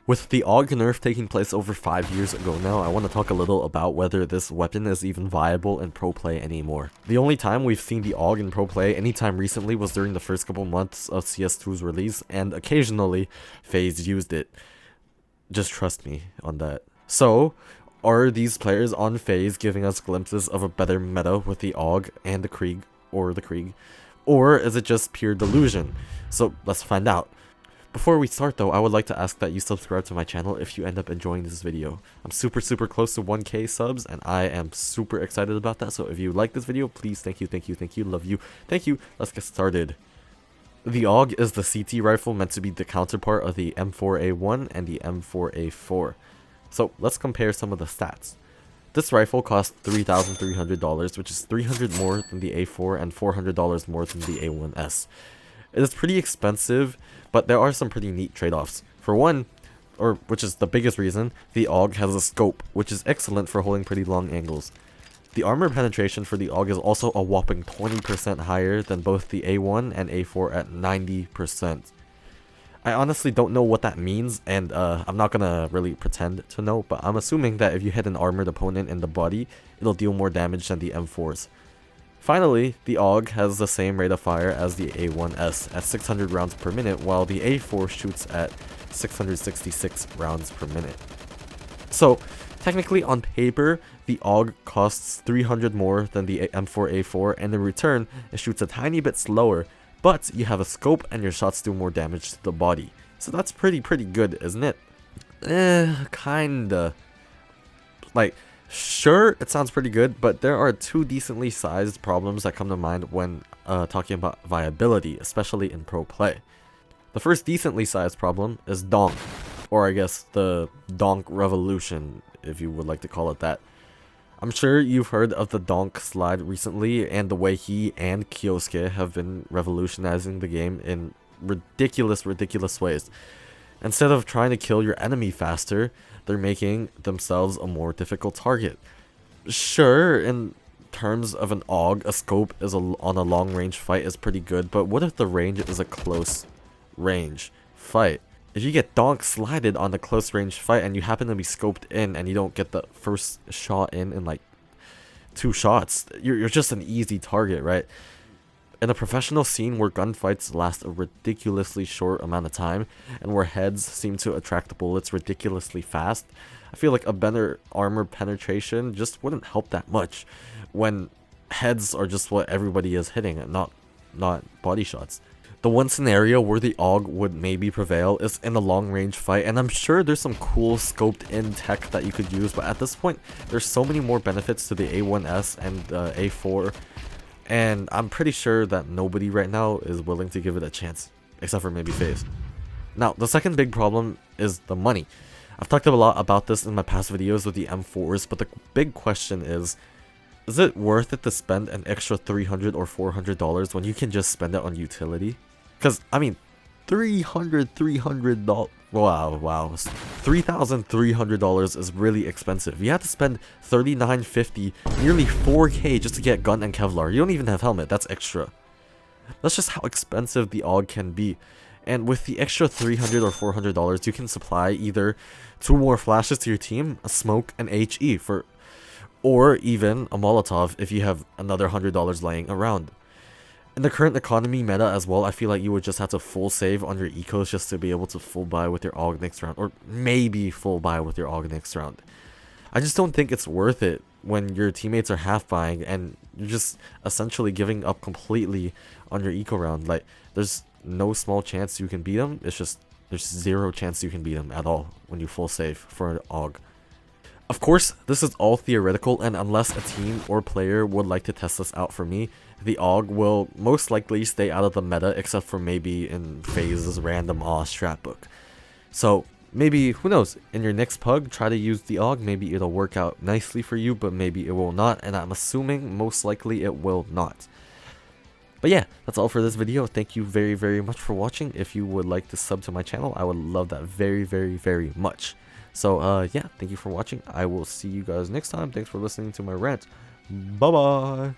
With the AUG nerf taking place over 5 years ago now, I want to talk a little about whether this weapon is even viable in pro play anymore. The only time we've seen the AUG in pro play anytime recently was during the first couple months of CS2's release, and occasionally FaZe used it. Just trust me on that. So, are these players on FaZe giving us glimpses of a better meta with the AUG and the Krieg, or is it just pure delusion? So let's find out. Before we start though, I would like to ask that you subscribe to my channel if you end up enjoying this video. I'm super close to 1k subs and I am super excited about that, so if you like this video, please thank you, love you, thank you. Let's get started. The AUG is the CT rifle meant to be the counterpart of the M4A1 and the M4A4. So let's compare some of the stats. This rifle costs $3,300, which is $300 more than the A4 and $400 more than the A1S. It is pretty expensive, but there are some pretty neat trade-offs. For one, or which is the biggest reason, the AUG has a scope, which is excellent for holding pretty long angles. The armor penetration for the AUG is also a whopping 20% higher than both the A1 and A4 at 90%. I honestly don't know what that means, and I'm not gonna really pretend to know, but I'm assuming that if you hit an armored opponent in the body, it'll deal more damage than the M4s. Finally, the AUG has the same rate of fire as the A1S at 600 rounds per minute, while the A4 shoots at 666 rounds per minute. So, technically on paper, the AUG costs 300 more than the M4A4, and in return, it shoots a tiny bit slower, but you have a scope and your shots do more damage to the body. So that's pretty good, isn't it? Kinda. Like, sure, it sounds pretty good, but there are two decently sized problems that come to mind when talking about viability, especially in pro play. The first decently sized problem is donk, or I guess the donk revolution, if you would like to call it that. I'm sure you've heard of the donk slide recently, and the way he and Kyosuke have been revolutionizing the game in ridiculous ways. Instead of trying to kill your enemy faster, they're making themselves a more difficult target. Sure, in terms of an AUG, a scope is on a long range fight is pretty good, but what if the range is a close range fight? If you get donk slided on the close range fight and you happen to be scoped in and you don't get the first shot in like 2 shots, you're just an easy target, right? In a professional scene where gunfights last a ridiculously short amount of time and where heads seem to attract the bullets ridiculously fast, I feel like a better armor penetration just wouldn't help that much when heads are just what everybody is hitting and not body shots. The one scenario where the AUG would maybe prevail is in a long range fight, and I'm sure there's some cool scoped in tech that you could use, but at this point there's so many more benefits to the A1S and A4, and I'm pretty sure that nobody right now is willing to give it a chance, except for maybe FaZe. Now, the second big problem is the money. I've talked a lot about this in my past videos with the M4s, but the big question is it worth it to spend an extra $300 or $400 when you can just spend it on utility? Because, I mean, $300, wow, $3,300 is really expensive. You have to spend $39.50, nearly $4K just to get gun and Kevlar. You don't even have helmet, that's extra. That's just how expensive the AUG can be. And with the extra $300 or $400, you can supply either 2 more flashes to your team, a smoke, and HE, or even a Molotov if you have another $100 laying around. In the current economy meta as well, I feel like you would just have to full save on your ecos just to be able to full buy with your AUG next round, or maybe full buy with your AUG next round. I just don't think it's worth it when your teammates are half buying and you're just essentially giving up completely on your eco round. Like, there's no small chance you can beat them, it's just there's 0 chance you can beat them at all when you full save for an AUG. Of course, this is all theoretical, and unless a team or player would like to test this out for me, the AUG will most likely stay out of the meta except for maybe in FaZe's random strat book. So maybe, who knows, in your next pug, try to use the AUG, maybe it'll work out nicely for you, but maybe it will not, and I'm assuming most likely it will not. But yeah, that's all for this video. Thank you very much for watching. If you would like to sub to my channel, I would love that very much. So yeah, thank you for watching. I will see you guys next time. Thanks for listening to my rant. Bye bye.